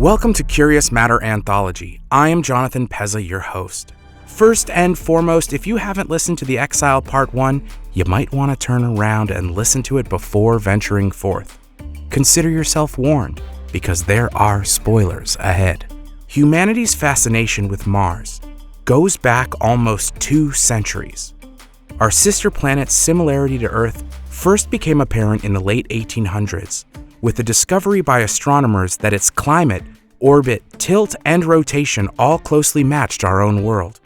Welcome to Curious Matter Anthology. I am Jonathan Pezza, your host. First and foremost, if you haven't listened to the Exile Part 1, you might want to turn around and listen to it before venturing forth. Consider yourself warned, because there are spoilers ahead. Humanity's fascination with Mars goes back almost 2 centuries. Our sister planet's similarity to Earth first became apparent in the late 1800s, with the discovery by astronomers that its climate, orbit, tilt, and rotation all closely matched our own world.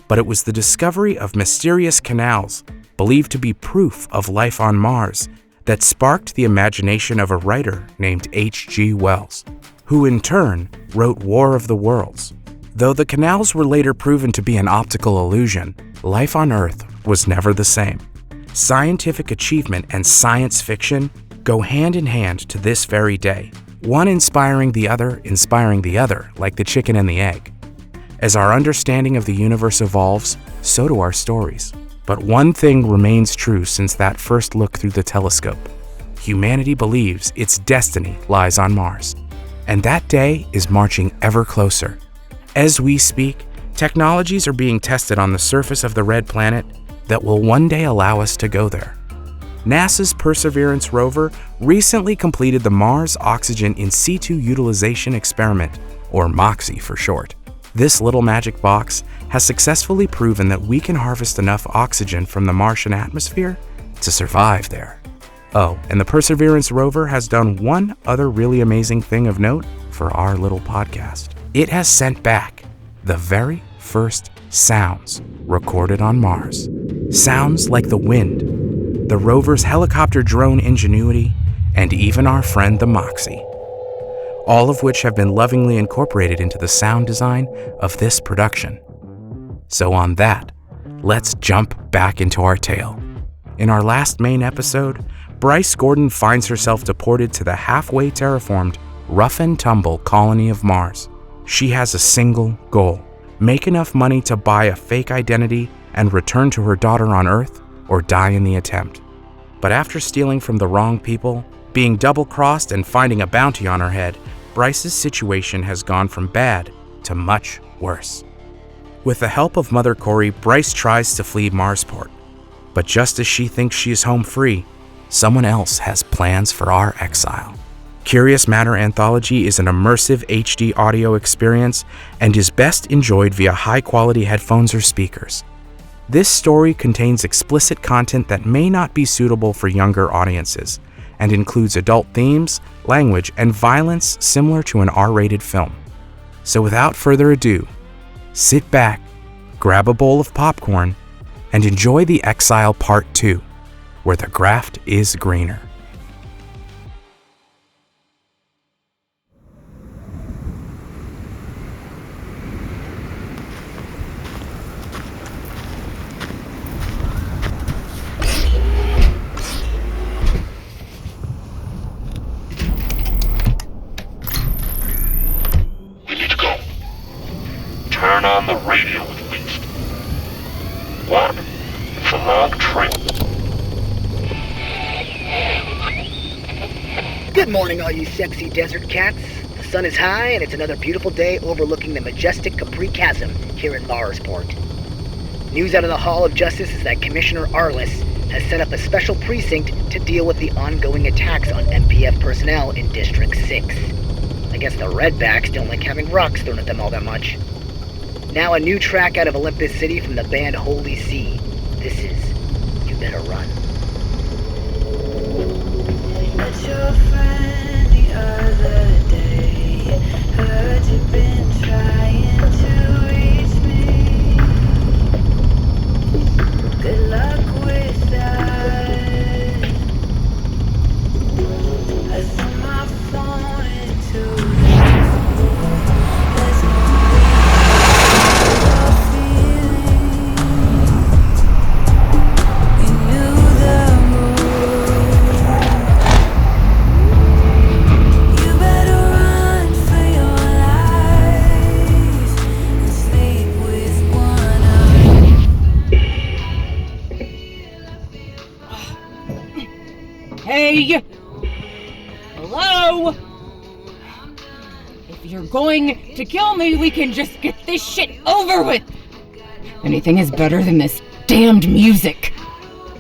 But it was the discovery of mysterious canals, believed to be proof of life on Mars, that sparked the imagination of a writer named H.G. Wells, who in turn wrote War of the Worlds. Though the canals were later proven to be an optical illusion, life on Earth was never the same. Scientific achievement and science fiction go hand in hand to this very day, one inspiring the other, like the chicken and the egg. As our understanding of the universe evolves, so do our stories. But one thing remains true since that first look through the telescope. Humanity believes its destiny lies on Mars. And that day is marching ever closer. As we speak, technologies are being tested on the surface of the red planet that will one day allow us to go there. NASA's Perseverance rover recently completed the Mars Oxygen in Situ Utilization Experiment, or MOXIE for short. This little magic box has successfully proven that we can harvest enough oxygen from the Martian atmosphere to survive there. Oh, and the Perseverance rover has done one other really amazing thing of note for our little podcast. It has sent back the very first sounds recorded on Mars. Sounds like the wind, the rover's helicopter drone ingenuity, and even our friend the MOXIE. All of which have been lovingly incorporated into the sound design of this production. So on that, let's jump back into our tale. In our last main episode, Bryce Gordon finds herself deported to the halfway terraformed, rough and tumble colony of Mars. She has a single goal: make enough money to buy a fake identity and return to her daughter on Earth, or die in the attempt. But after stealing from the wrong people, being double-crossed, and finding a bounty on her head, Bryce's situation has gone from bad to much worse. With the help of Mother Corey, Bryce tries to flee Marsport. But just as she thinks she is home free, someone else has plans for our exile. Curious Matter Anthology is an immersive HD audio experience and is best enjoyed via high-quality headphones or speakers. This story contains explicit content that may not be suitable for younger audiences and includes adult themes, language, and violence similar to an R-rated film. So without further ado, sit back, grab a bowl of popcorn, and enjoy the Exile Part 2, where the graft is greener. Turn on the radio at least. What? It's a long trip. Good morning, all you sexy desert cats. The sun is high, and it's another beautiful day overlooking the majestic Capri Chasm here in Marsport. News out of the Hall of Justice is that Commissioner Arliss has set up a special precinct to deal with the ongoing attacks on MPF personnel in District 6. I guess the Redbacks don't like having rocks thrown at them all that much. Now a new track out of Olympus City from the band Holy See. This is You Better Run. Met your friend the other day. Heard you've been trying to reach me. Good luck with that. I threw my phone into Hey! Hello? If you're going to kill me, we can just get this shit over with. Anything is better than this damned music.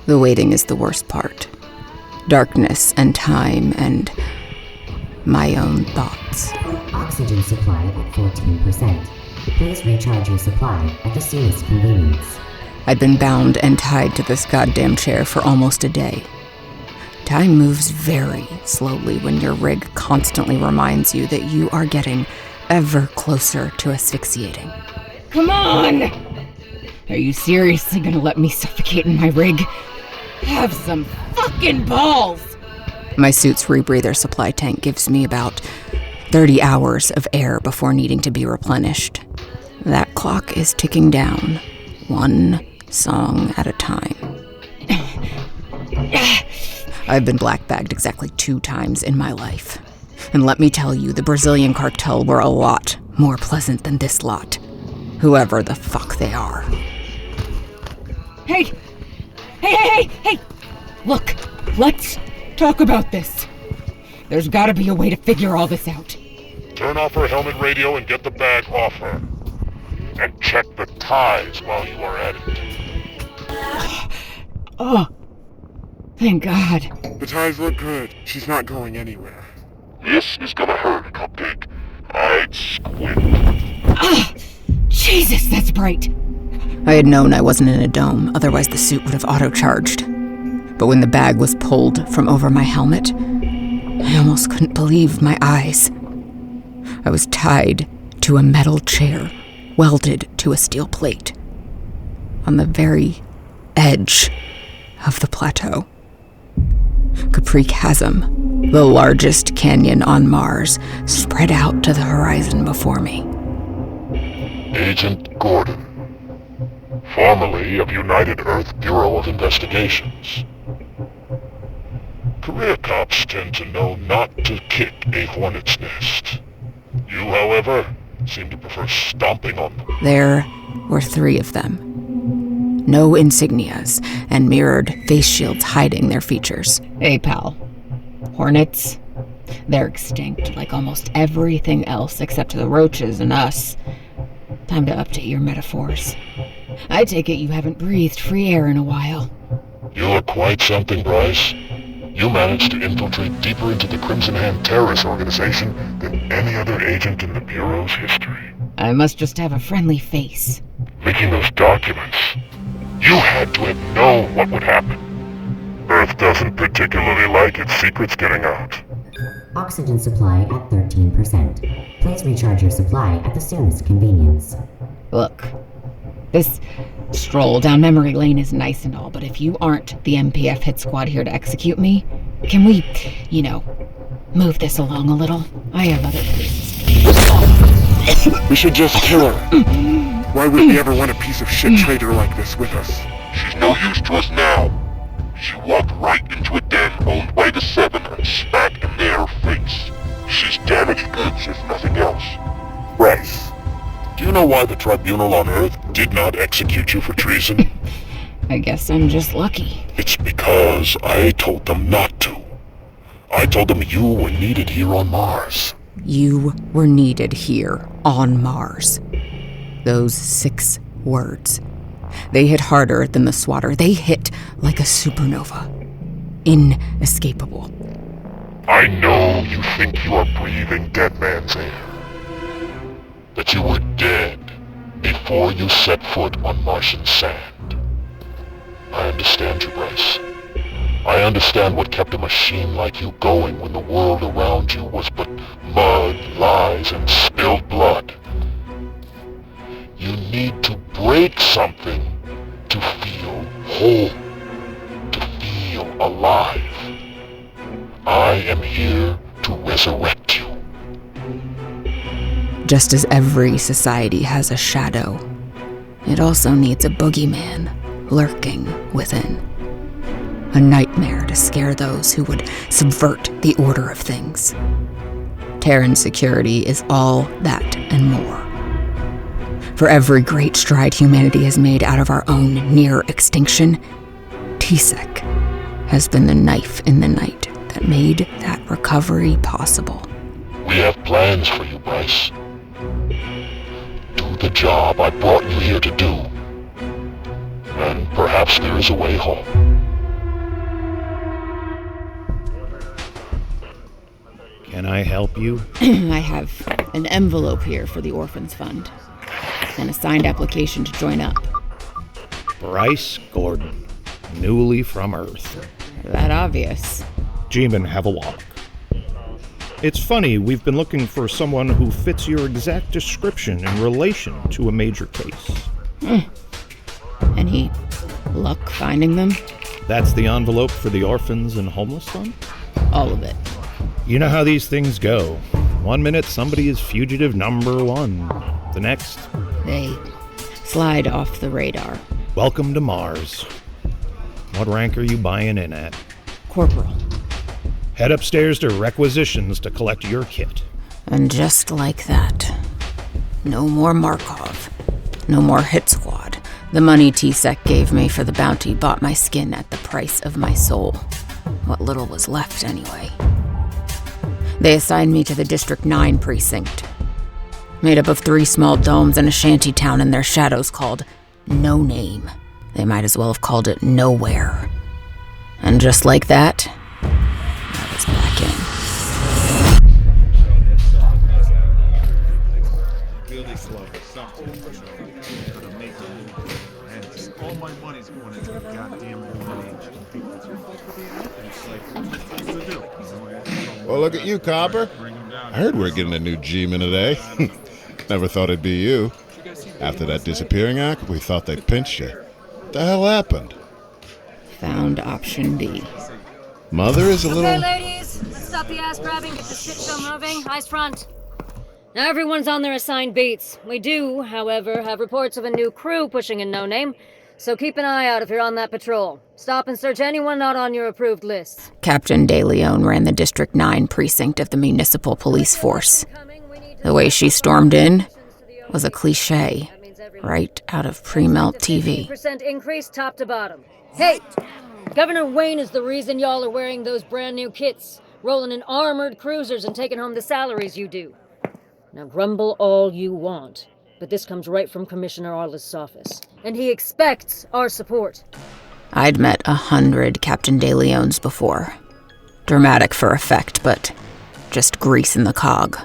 The waiting is the worst part. Darkness and time and my own thoughts. Oxygen supply at 14%. Please recharge your supply at the soonest convenience. I'd been bound and tied to this goddamn chair for almost a day. Time moves very slowly when your rig constantly reminds you that you are getting ever closer to asphyxiating. Come on! Are you seriously gonna let me suffocate in my rig? Have some fucking balls! My suit's rebreather supply tank gives me about 30 hours of air before needing to be replenished. That clock is ticking down, one song at a time. I've been black-bagged exactly 2 times in my life. And let me tell you, the Brazilian cartel were a lot more pleasant than this lot. Whoever the fuck they are. Hey! Look, let's talk about this. There's gotta be a way to figure all this out. Turn off her helmet radio and get the bag off her. And check the ties while you are at it. Oh, thank God. The ties look good. She's not going anywhere. This is gonna hurt, Cupcake. I'd squint. Jesus, that's bright. I had known I wasn't in a dome, otherwise the suit would have auto-charged. But when the bag was pulled from over my helmet, I almost couldn't believe my eyes. I was tied to a metal chair, welded to a steel plate, on the very edge of the plateau. Capri Chasm, the largest canyon on Mars, spread out to the horizon before me. Agent Gordon, formerly of United Earth Bureau of Investigations. Career cops tend to know not to kick a hornet's nest. You, however, seem to prefer stomping on them. There were 3 of them. No insignias and mirrored face shields hiding their features. Hey, pal. Hornets? They're extinct, like almost everything else except the roaches and us. Time to update your metaphors. I take it you haven't breathed free air in a while. You're quite something, Bryce. You managed to infiltrate deeper into the Crimson Hand terrorist organization than any other agent in the Bureau's history. I must just have a friendly face. Leaking those documents. You had to have known what would happen. Earth doesn't particularly like its secrets getting out. Oxygen supply at 13%. Please recharge your supply at the soonest convenience. Look, this stroll down memory lane is nice and all, but if you aren't the MPF hit squad here to execute me, can we, move this along a little? I have other places. We should just kill her. Why would we ever want a piece of shit traitor like this with us? She's no use to us now. She walked right into a den owned by the Seven and spat in their face. She's damaged goods, if nothing else. Bryce, do you know why the tribunal on Earth did not execute you for treason? I guess I'm just lucky. It's because I told them not to. I told them you were needed here on Mars. You were needed here on Mars. Those 6 words. They hit harder than the swatter. They hit like a supernova. Inescapable. I know you think you are breathing dead man's air. That you were dead before you set foot on Martian sand. I understand you, Bryce. I understand what kept a machine like you going when the world around you was but mud, lies, and spilled blood. You need to break something to feel whole, to feel alive. I am here to resurrect you. Just as every society has a shadow, it also needs a boogeyman lurking within. A nightmare to scare those who would subvert the order of things. Terran security is all that and more. For every great stride humanity has made out of our own near extinction, TSEC has been the knife in the night that made that recovery possible. We have plans for you, Bryce. Do the job I brought you here to do. And perhaps there is a way home. Can I help you? I have an envelope here for the Orphans Fund. And a signed application to join up. Bryce Gordon, newly from Earth. That obvious. G-men, have a walk. It's funny, we've been looking for someone who fits your exact description in relation to a major case. Any luck finding them? That's the envelope for the Orphans and Homeless Fund? All of it. You know how these things go. 1 minute somebody is fugitive number 1. The next... They slide off the radar. Welcome to Mars. What rank are you buying in at? Corporal. Head upstairs to requisitions to collect your kit. And just like that, no more Markov, no more hit squad. The money T-Sec gave me for the bounty bought my skin at the price of my soul. What little was left, anyway. They assigned me to the District 9 precinct, made up of 3 small domes and a shanty town in their shadows called No Name. They might as well have called it Nowhere. And just like that, I was back in. All my money's going into the goddamn Well, look at you, Copper. I heard we're getting a new G-man today. Never thought it'd be you. After that disappearing act, we thought they'd pinched you. What the hell happened? Found option B. Mother is a little... Okay, ladies, let's stop the ass grabbing, get this shit show moving. Eyes front. Now everyone's on their assigned beats. We do, however, have reports of a new crew pushing in No Name, so keep an eye out if you're on that patrol. Stop and search anyone not on your approved lists. Captain DeLeon ran the District 9 precinct of the municipal police force. The way she stormed in was a cliché, right out of pre-melt TV. 50% increase top to bottom. Hey, Governor Wayne is the reason y'all are wearing those brand new kits, rolling in armored cruisers and taking home the salaries you do. Now grumble all you want, but this comes right from Commissioner Arliss's office, and he expects our support. I'd met 100 Captain DeLeons before. Dramatic for effect, but just grease in the cog.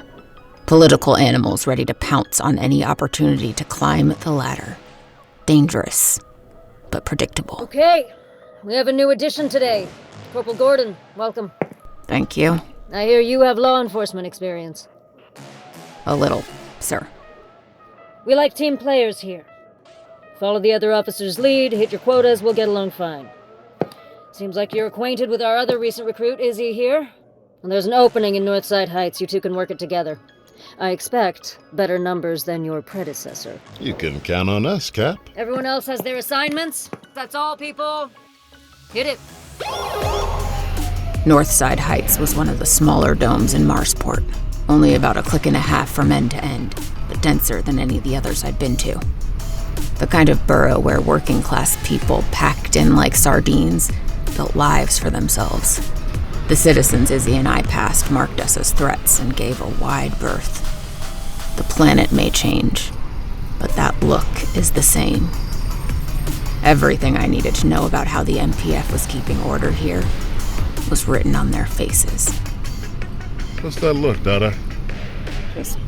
Political animals ready to pounce on any opportunity to climb the ladder. Dangerous, but predictable. Okay, we have a new addition today. Corporal Gordon, welcome. Thank you. I hear you have law enforcement experience. A little, sir. We like team players here. Follow the other officer's lead, hit your quotas, we'll get along fine. Seems like you're acquainted with our other recent recruit, Izzy here. And there's an opening in Northside Heights, you two can work it together. I expect better numbers than your predecessor. You can count on us, Cap. Everyone else has their assignments? That's all, people. Hit it. Northside Heights was one of the smaller domes in Marsport. Only about a click and a half from end to end, but denser than any of the others I'd been to. The kind of borough where working-class people, packed in like sardines, built lives for themselves. The citizens Izzy and I passed marked us as threats and gave a wide berth. The planet may change, but that look is the same. Everything I needed to know about how the MPF was keeping order here was written on their faces. What's that look, Dada? Just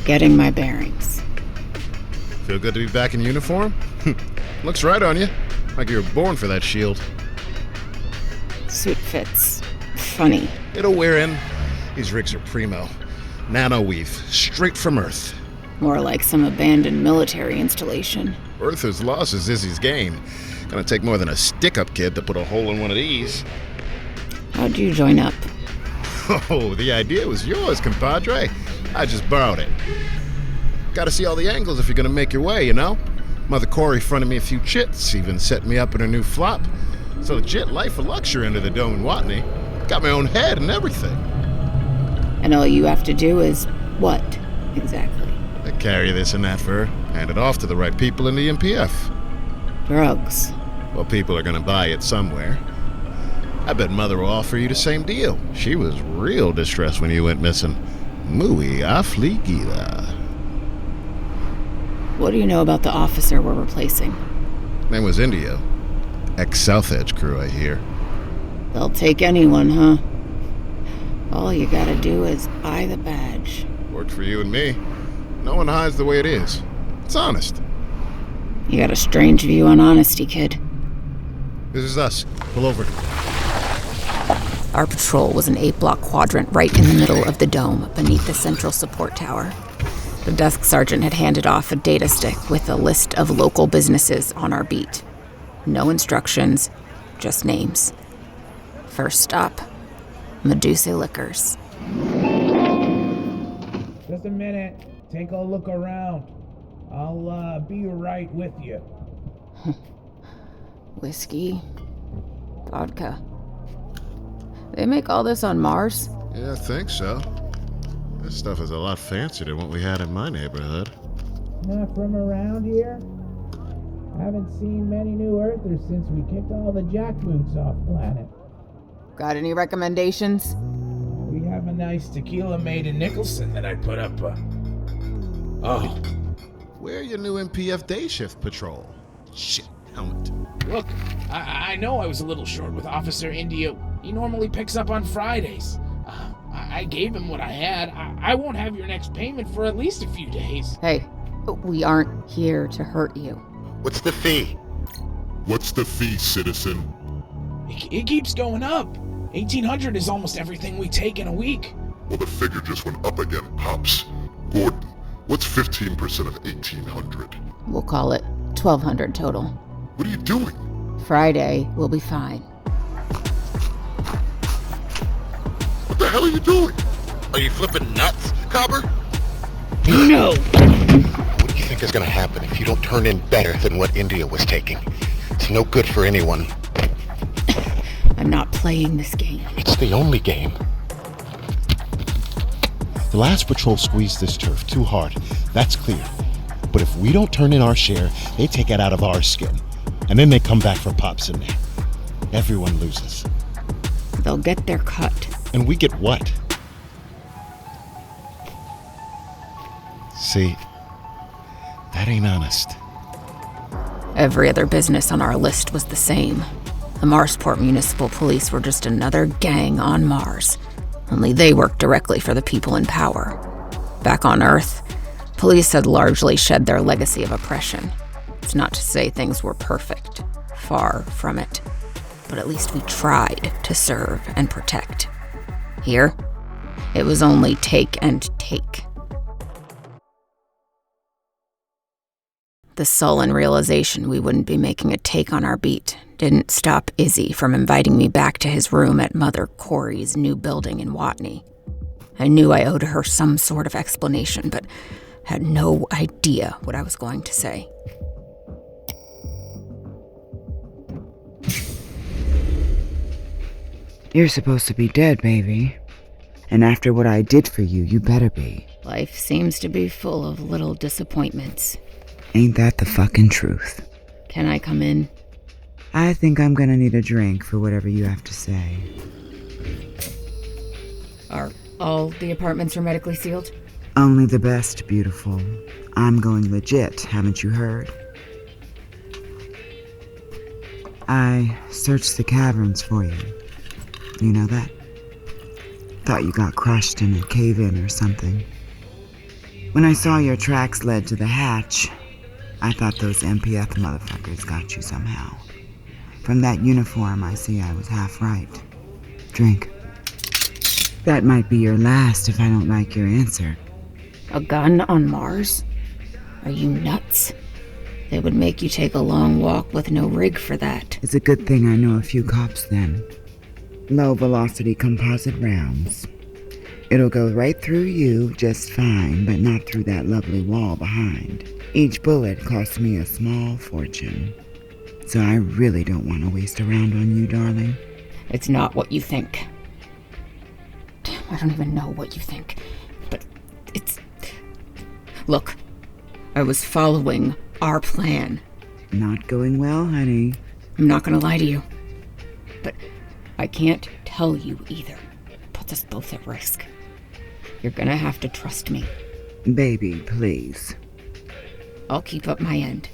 getting my bearings. Feel good to be back in uniform? Looks right on you. Like you were born for that shield. Suit fits. Funny. It'll wear in. These rigs are primo. Nano weave, straight from Earth. More like some abandoned military installation. Earth's loss is Izzy's gain. Gonna take more than a stick-up kid to put a hole in one of these. How'd you join up? Oh, the idea was yours, compadre. I just borrowed it. Gotta see all the angles if you're gonna make your way, you know? Mother Corey fronted me a few chits, even set me up in her new flop. So legit life of luxury under the dome in Watney. Got my own head and everything. And all you have to do is what, exactly? I carry this and that for her, hand it off to the right people in the MPF. Drugs. Well, people are gonna buy it somewhere. I bet Mother will offer you the same deal. She was real distressed when you went missing. Muy afligida. What do you know about the officer we're replacing? Name was Indio. Ex-South Edge crew, I hear. They'll take anyone, huh? All you gotta do is buy the badge. Worked for you and me. No one hides the way it is. It's honest. You got a strange view on honesty, kid. This is us. Pull over. Our patrol was an 8-block quadrant right in the middle of the dome beneath the central support tower. The desk sergeant had handed off a data stick with a list of local businesses on our beat. No instructions, just names. First stop, Medusa Liquors. Just a minute. Take a look around. I'll be right with you. Whiskey, vodka. They make all this on Mars? Yeah, I think so. This stuff is a lot fancier than what we had in my neighborhood. Not from around here? Haven't seen many new Earthers since we kicked all the jackboots off planet. Got any recommendations? We have a nice tequila made in Nicholson that I put up. Oh. Where are your new MPF day shift patrol? Shit, helmet. Look, I know I was a little short with Officer Indio. He normally picks up on Fridays. I gave him what I had. I won't have your next payment for at least a few days. Hey, we aren't here to hurt you. What's the fee? What's the fee, citizen? It keeps going up. 1,800 is almost everything we take in a week. Well, the figure just went up again, Pops. Gordon, what's 15% of 1,800? We'll call it 1,200 total. What are you doing? Friday will be fine. What the hell are you doing? Are you flipping nuts, Cobber? No! What do you think is gonna happen if you don't turn in better than what India was taking? It's no good for anyone. I'm not playing this game. It's the only game. The last patrol squeezed this turf too hard. That's clear. But if we don't turn in our share, they take it out of our skin. And then they come back for Pops in there. Everyone loses. They'll get their cut. And we get what? See, that ain't honest. Every other business on our list was the same. The Marsport Municipal Police were just another gang on Mars. Only they worked directly for the people in power. Back on Earth, police had largely shed their legacy of oppression. It's not to say things were perfect. Far from it. But at least we tried to serve and protect. Here, it was only take and take. The sullen realization we wouldn't be making a take on our beat didn't stop Izzy from inviting me back to his room at Mother Corey's new building in Watney. I knew I owed her some sort of explanation, but had no idea what I was going to say. You're supposed to be dead, baby. And after what I did for you, you better be. Life seems to be full of little disappointments. Ain't that the fucking truth? Can I come in? I think I'm gonna need a drink for whatever you have to say. Are all the apartments hermetically sealed? Only the best, beautiful. I'm going legit, haven't you heard? I searched the caverns for you. You know that? Thought you got crushed in a cave-in or something. When I saw your tracks led to the hatch, I thought those MPF motherfuckers got you somehow. From that uniform, I see I was half right. Drink. That might be your last if I don't like your answer. A gun on Mars? Are you nuts? They would make you take a long walk with no rig for that. It's a good thing I know a few cops then. Low-velocity composite rounds. It'll go right through you just fine, but not through that lovely wall behind. Each bullet costs me a small fortune. So I really don't want to waste a round on you, darling. It's not what you think. I don't even know what you think. But it's... Look, I was following our plan. Not going well, honey. I'm not gonna lie to you. But I can't tell you either. It puts us both at risk. You're gonna have to trust me. Baby, please. I'll keep up my end.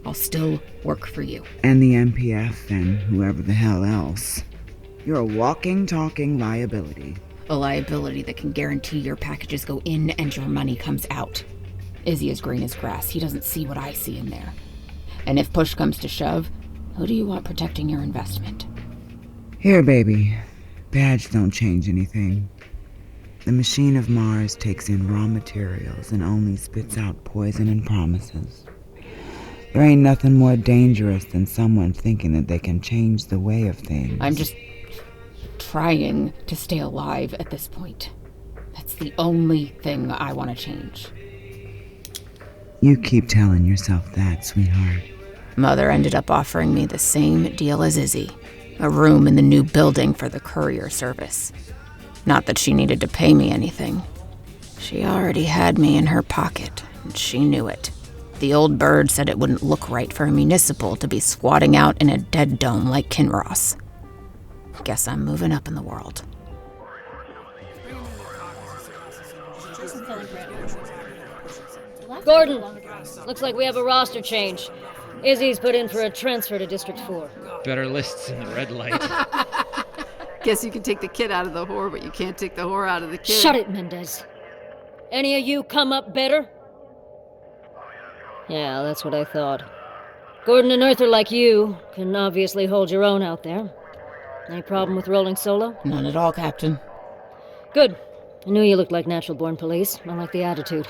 I'll still work for you. And the MPF and whoever the hell else. You're a walking, talking liability. A liability that can guarantee your packages go in and your money comes out. Izzy is green as grass. He doesn't see what I see in there. And if push comes to shove, who do you want protecting your investment? Here, baby. Badge don't change anything. The machine of Mars takes in raw materials and only spits out poison and promises. There ain't nothing more dangerous than someone thinking that they can change the way of things. I'm just trying to stay alive at this point. That's the only thing I want to change. You keep telling yourself that, sweetheart. Mother ended up offering me the same deal as Izzy. A room in the new building for the courier service. Not that she needed to pay me anything. She already had me in her pocket, and she knew it. The old bird said it wouldn't look right for a municipal to be squatting out in a dead dome like Kinross. Guess I'm moving up in the world. Gordon, looks like we have a roster change. Izzy's put in for a transfer to District 4. Better lists in the red light. Guess you can take the kid out of the whore, but you can't take the whore out of the kid. Shut it, Mendez. Any of you come up better? Yeah, that's what I thought. Gordon and Earther like you can obviously hold your own out there. Any problem with rolling solo? None at all, Captain. Good. I knew you looked like natural-born police. I like the attitude.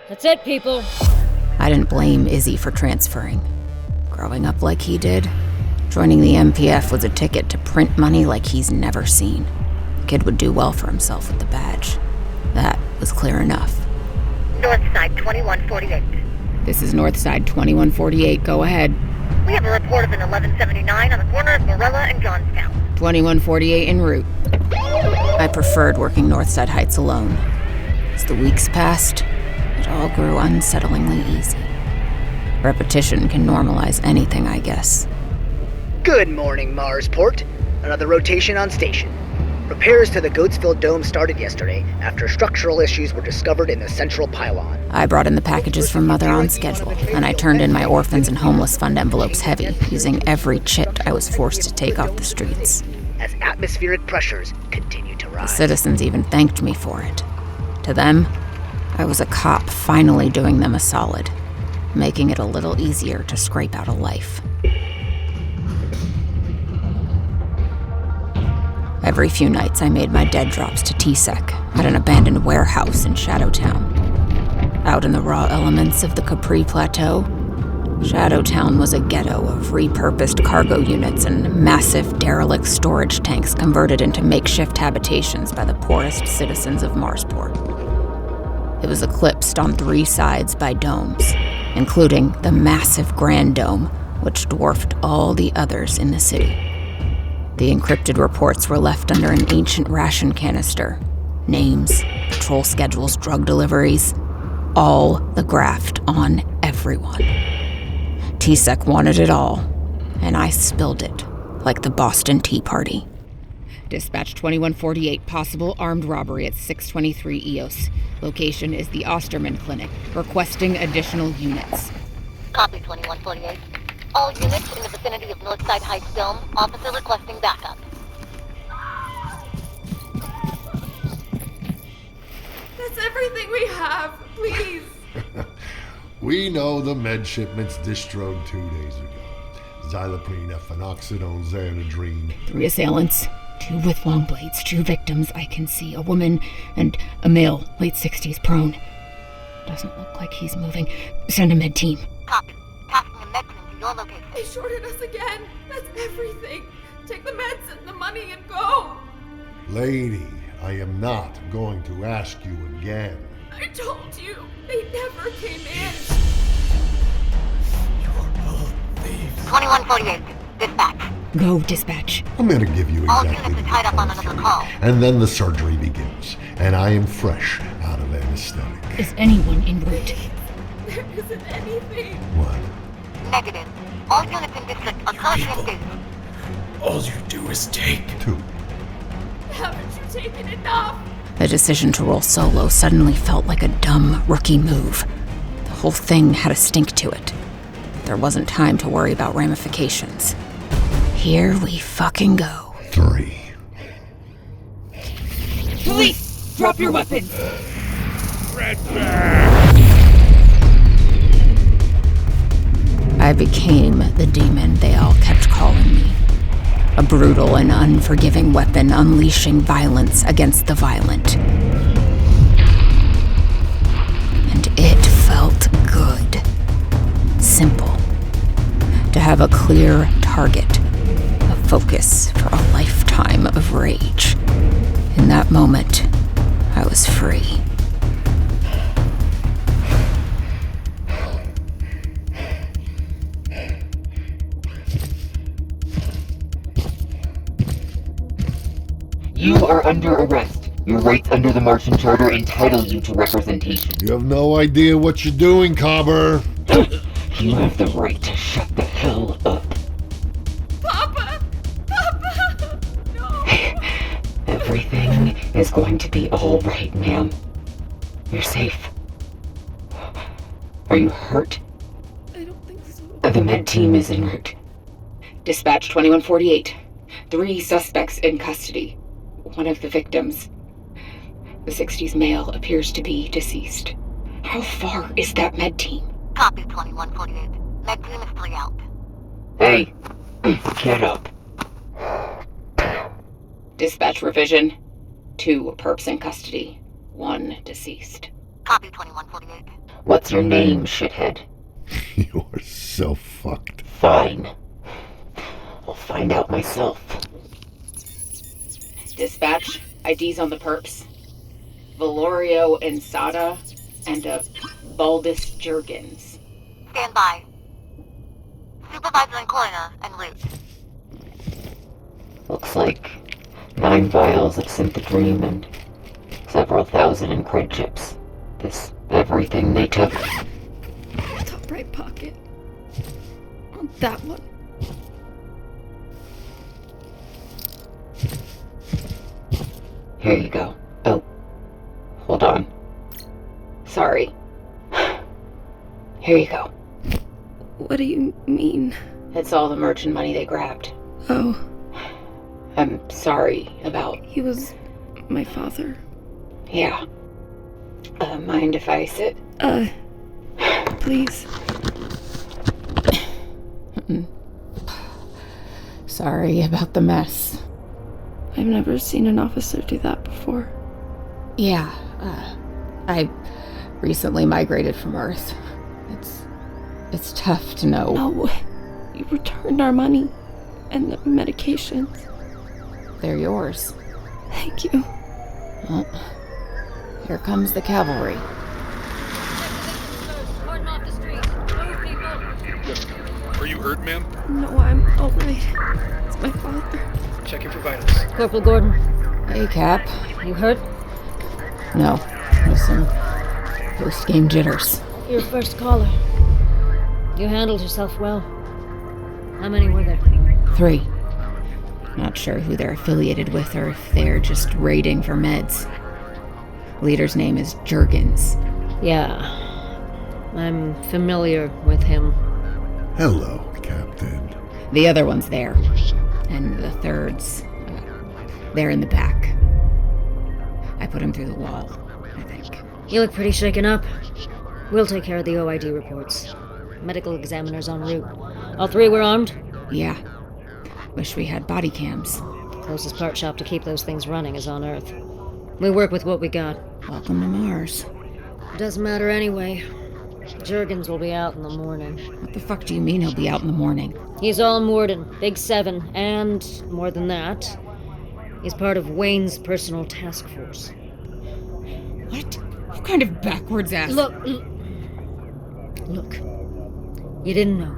That's it, people. I didn't blame Izzy for transferring. Growing up like he did, joining the MPF was a ticket to print money like he's never seen. The kid would do well for himself with the badge. That was clear enough. Northside 2148. This is Northside 2148. Go ahead. We have a report of an 1179 on the corner of Morella and Johnstown. 2148 en route. I preferred working Northside Heights alone. As the weeks passed, it all grew unsettlingly easy. Repetition can normalize anything, I guess. Good morning, Marsport. Another rotation on station. Repairs to the Goatsville Dome started yesterday after structural issues were discovered in the central pylon. I brought in the packages from Mother on schedule, and I turned in my orphans and homeless fund envelopes heavy, using every chit I was forced to take off the streets. As atmospheric pressures continue to rise. The citizens even thanked me for it. To them, I was a cop finally doing them a solid, making it a little easier to scrape out a life. Every few nights I made my dead drops to TSEC at an abandoned warehouse in Shadowtown. Out in the raw elements of the Capri Plateau, Shadowtown was a ghetto of repurposed cargo units and massive derelict storage tanks converted into makeshift habitations by the poorest citizens of Marsport. It was eclipsed on 3 sides by domes, including the massive Grand Dome, which dwarfed all the others in the city. The encrypted reports were left under an ancient ration canister. Names, patrol schedules, drug deliveries, all the graft on everyone. TSEC wanted it all, and I spilled it like the Boston Tea Party. Dispatch 2148, possible armed robbery at 623 EOS. Location is the Osterman Clinic. Requesting additional units. Copy 2148. All units in the vicinity of Northside Heights Dome, officer requesting backup. That's everything we have, please. We know the med shipments distroed 2 days ago. Xyloprene, phenoxidone, Xanadrine. 3 assailants. 2 with long blades, 2 victims I can see. A woman and a male, late 60s, prone. Doesn't look like he's moving. Send a med team. Copy. Tasking a med team to your location. They shorted us again. That's everything. Take the meds and the money and go. Lady, I am not going to ask you again. I told you. They never came in. You're all thieves. 2148. Dispatch. Go, dispatch. I'm going to give you All exactly units are tied up on another call. And then the surgery begins. And I am fresh out of anesthetic. Is anyone en route? There isn't anything. What? Negative. All units in district are currently engaged. All you do is take. 2. Haven't you taken enough? The decision to roll solo suddenly felt like a dumb rookie move. The whole thing had a stink to it. There wasn't time to worry about ramifications. Here we fucking go. 3. Police! Drop your weapons! I became the demon they all kept calling me. A brutal and unforgiving weapon unleashing violence against the violent. And it felt good. Simple. To have a clear target. A focus for a lifetime of rage. In that moment, I was free. You are under arrest. Your rights under the Martian Charter entitle you to representation. You have no idea what you're doing, Cobber. You have the right to shut the hell up. Papa! Papa! No! Everything is going to be all right, ma'am. You're safe. Are you hurt? I don't think so. The med team is en route. Dispatch 2148. 3 suspects in custody. One of the victims. The 60s male appears to be deceased. How far is that med team? Copy 2148. Med team is 3 out. Hey, get up. Dispatch revision. 2 perps in custody. 1 deceased. Copy 2148. What's your name, shithead? You are so fucked. Fine. I'll find out myself. Dispatch, IDs on the perps. Valorio Insada and a Baldus Jergens. Stand by. Supervisor and coroner en route. Looks like 9 vials of Synthodream and several thousand in cred chips. This everything they took. Top right pocket. On that one. Here you go. Oh, hold on. Sorry. Here you go. What do you mean? It's all the merchant money they grabbed. Oh. I'm sorry about... He was my father. Yeah. Mind if I sit? Please. Sorry about the mess. I've never seen an officer do that before. Yeah, I recently migrated from Earth. It's tough to know. No, you returned our money and the medications. They're yours. Thank you. Well, here comes the cavalry. Are you hurt, ma'am? No, I'm alright. It's my father. Checking for vitals. Corporal Gordon. Hey, Cap. You hurt? No, just some post-game jitters. Your first caller. You handled yourself well. How many were there? 3. Not sure who they're affiliated with or if they're just raiding for meds. Leader's name is Jergens. Yeah. I'm familiar with him. Hello, Captain. The other one's there. And the third's... they're in the back. I put him through the wall, I think. You look pretty shaken up. We'll take care of the OID reports. Medical examiner's en route. All 3 were armed? Yeah. Wish we had body cams. Closest part shop to keep those things running is on Earth. We work with what we got. Welcome to Mars. Doesn't matter anyway. Jergens will be out in the morning. What the fuck do you mean he'll be out in the morning? He's all Morden, Big 7, and, more than that, he's part of Wayne's personal task force. What? What kind of backwards ass... Look. You didn't know.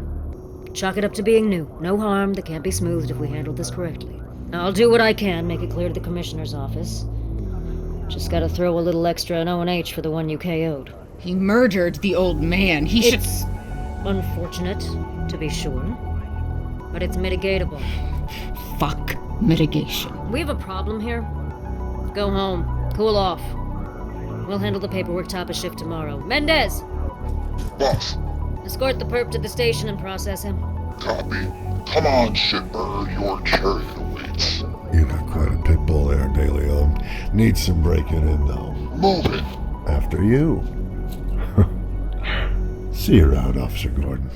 Chalk it up to being new. No harm that can't be smoothed if we handle this correctly. I'll do what I can, make it clear to the commissioner's office. Just gotta throw a little extra in O&H for the one you KO'd. He murdered the old man. It's unfortunate, to be sure. But it's mitigatable. Fuck mitigation. We have a problem here. Go home. Cool off. We'll handle the paperwork top of shift tomorrow. Mendez! Boss. Escort the perp to the station and process him. Copy. Come on, shitburger, your chariot awaits. You got quite a pit bull there, DeLeon. Needs some breaking in, though. Move it. After you. See you around, Officer Gordon.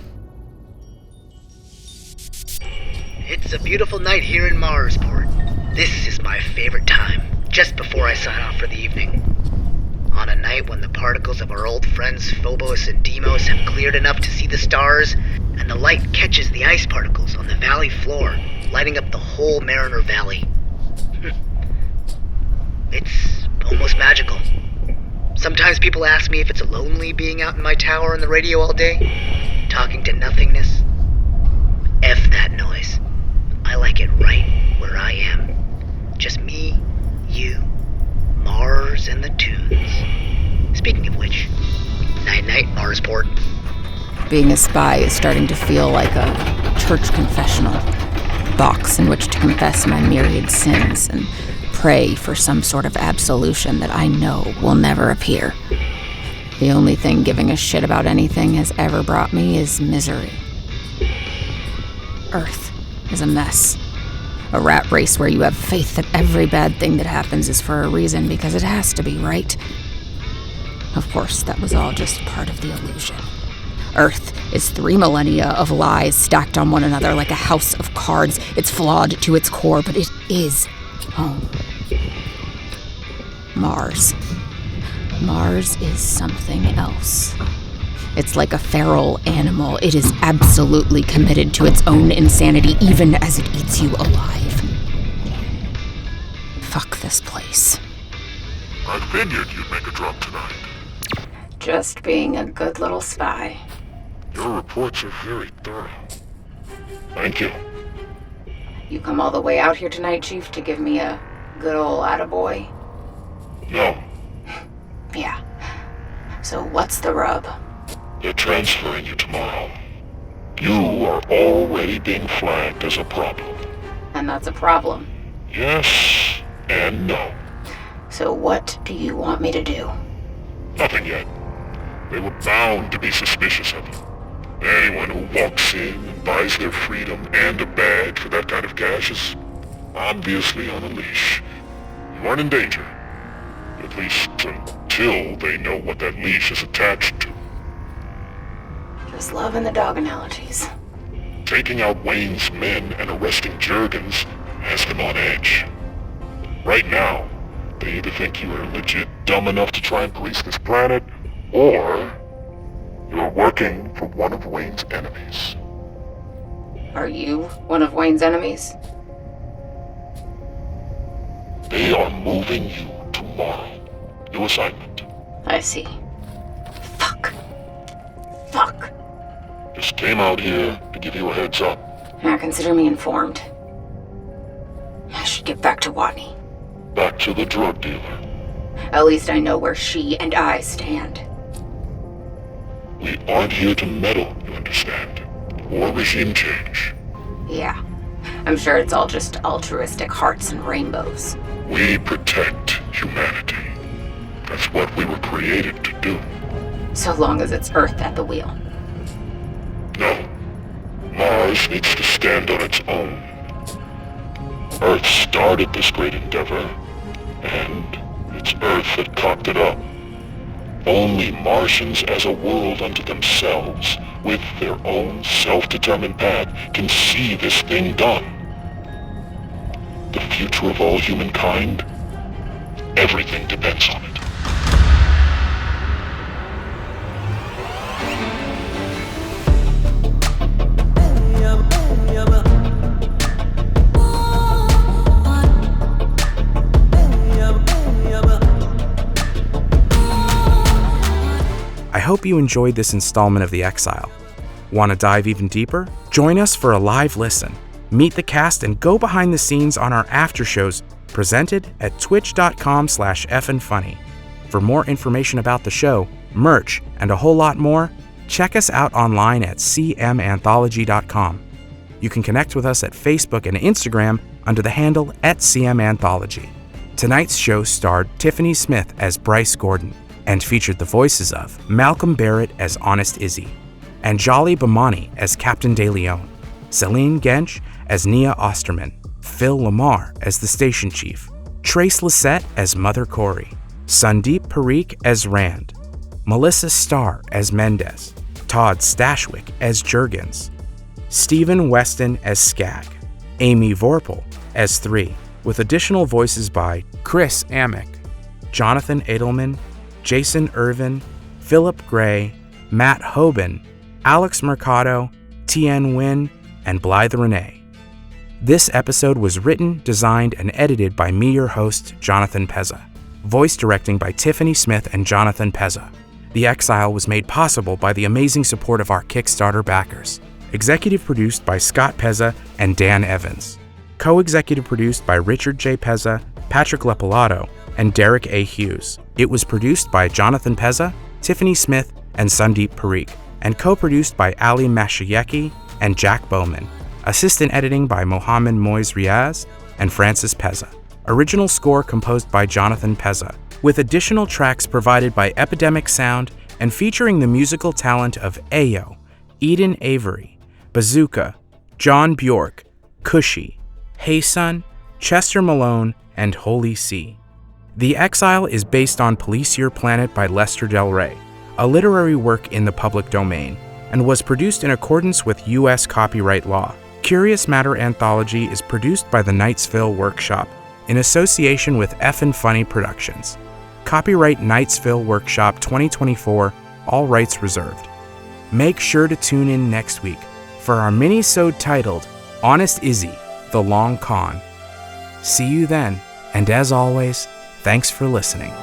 It's a beautiful night here in Marsport. This is my favorite time, just before I sign off for the evening. On a night when the particles of our old friends Phobos and Deimos have cleared enough to see the stars, and the light catches the ice particles on the valley floor, lighting up the whole Mariner Valley. It's almost magical. Sometimes people ask me if it's lonely being out in my tower on the radio all day, talking to nothingness. F that noise. I like it right where I am. Just me, you, Mars, and the tunes. Speaking of which, night-night, Marsport. Being a spy is starting to feel like a church confessional, a box in which to confess my myriad sins and pray for some sort of absolution that I know will never appear. The only thing giving a shit about anything has ever brought me is misery. Earth is a mess. A rat race where you have faith that every bad thing that happens is for a reason because it has to be, right? Of course, that was all just part of the illusion. Earth is 3 millennia of lies stacked on one another like a house of cards. It's flawed to its core, but it is home. Mars. Mars is something else. It's like a feral animal. It is absolutely committed to its own insanity, even as it eats you alive. Fuck this place. I figured you'd make a drop tonight. Just being a good little spy. Your reports are very thorough. Thank you. You come all the way out here tonight, Chief, to give me a good ol' attaboy? No. Yeah. So what's the rub? They're transferring you tomorrow. You are already being flagged as a problem. And that's a problem. Yes and no. So what do you want me to do? Nothing yet. They were bound to be suspicious of you. Anyone who walks in and buys their freedom and a badge for that kind of cash is obviously on a leash. You aren't in danger. At least until they know what that leash is attached to. Just loving the dog analogies. Taking out Wayne's men and arresting Jergens has them on edge. Right now, they either think you are legit dumb enough to try and police this planet, or you're working for one of Wayne's enemies. Are you one of Wayne's enemies? They are moving you tomorrow. New assignment. I see. Fuck. Just came out here to give you a heads up. Now consider me informed. I should get back to Watney. Back to the drug dealer. At least I know where she and I stand. We aren't here to meddle, you understand? Or regime change. Yeah. I'm sure it's all just altruistic hearts and rainbows. We protect humanity. That's what we were created to do. So long as it's Earth at the wheel. No. Mars needs to stand on its own. Earth started this great endeavor, and it's Earth that cocked it up. Only Martians as a world unto themselves, with their own self-determined path, can see this thing done. The future of all humankind, everything depends on it. I hope you enjoyed this installment of The Exile. Want to dive even deeper? Join us for a live listen. Meet the cast and go behind the scenes on our after shows presented at twitch.com/fnfunny. For more information about the show, merch, and a whole lot more, check us out online at cmanthology.com. You can connect with us at Facebook and Instagram under the handle @cmanthology. Tonight's show starred Tiffany Smith as Bryce Gordon and featured the voices of Malcolm Barrett as Honest Izzy, Anjali Bhimani as Captain DeLeon, Selin Genc as Nia Osterman, Phil LaMarr as the station chief, Trace Lysette as Mother Corey, Sandeep Parikh as Rand, Melissa Starr as Mendez, Todd Stashwick as Jergens, Stephen Weston as Skagg, Amy Vorpahl as 3, with additional voices by Chris Amick, Jonathan Edelman, Jason Ervin, Philip Gray, Matt Hobin, Alex Mercado, Thien Nguyen, and Blythe Renay. This episode was written, designed, and edited by me, your host, Jonathan Pezza. Voice directing by Tiffany Smith and Jonathan Pezza. The Exile was made possible by the amazing support of our Kickstarter backers. Executive produced by Scott Pezza and Dan Evans. Co-executive produced by Richard J. Pezza, Patrick Lepalato, and Derek A. Hughes. It was produced by Jonathan Pezza, Tiffany Smith, and Sandeep Parikh, and co-produced by Ali Mashayeki and Jack Bowman. Assistant editing by Mohammed Moiz Riaz and Francis Pezza. Original score composed by Jonathan Pezza, with additional tracks provided by Epidemic Sound and featuring the musical talent of Ayo, Eden Avery, Bazooka, John Bjork, Cushy, Hey Sun, Chester Malone, and Holy See. The Exile is based on Police Your Planet by Lester Del Rey, a literary work in the public domain, and was produced in accordance with U.S. copyright law. Curious Matter Anthology is produced by the Knightsville Workshop in association with Effin' Funny Productions. Copyright Knightsville Workshop 2024, all rights reserved. Make sure to tune in next week for our mini-sode titled Honest Izzy, The Long Con. See you then, and as always, thanks for listening.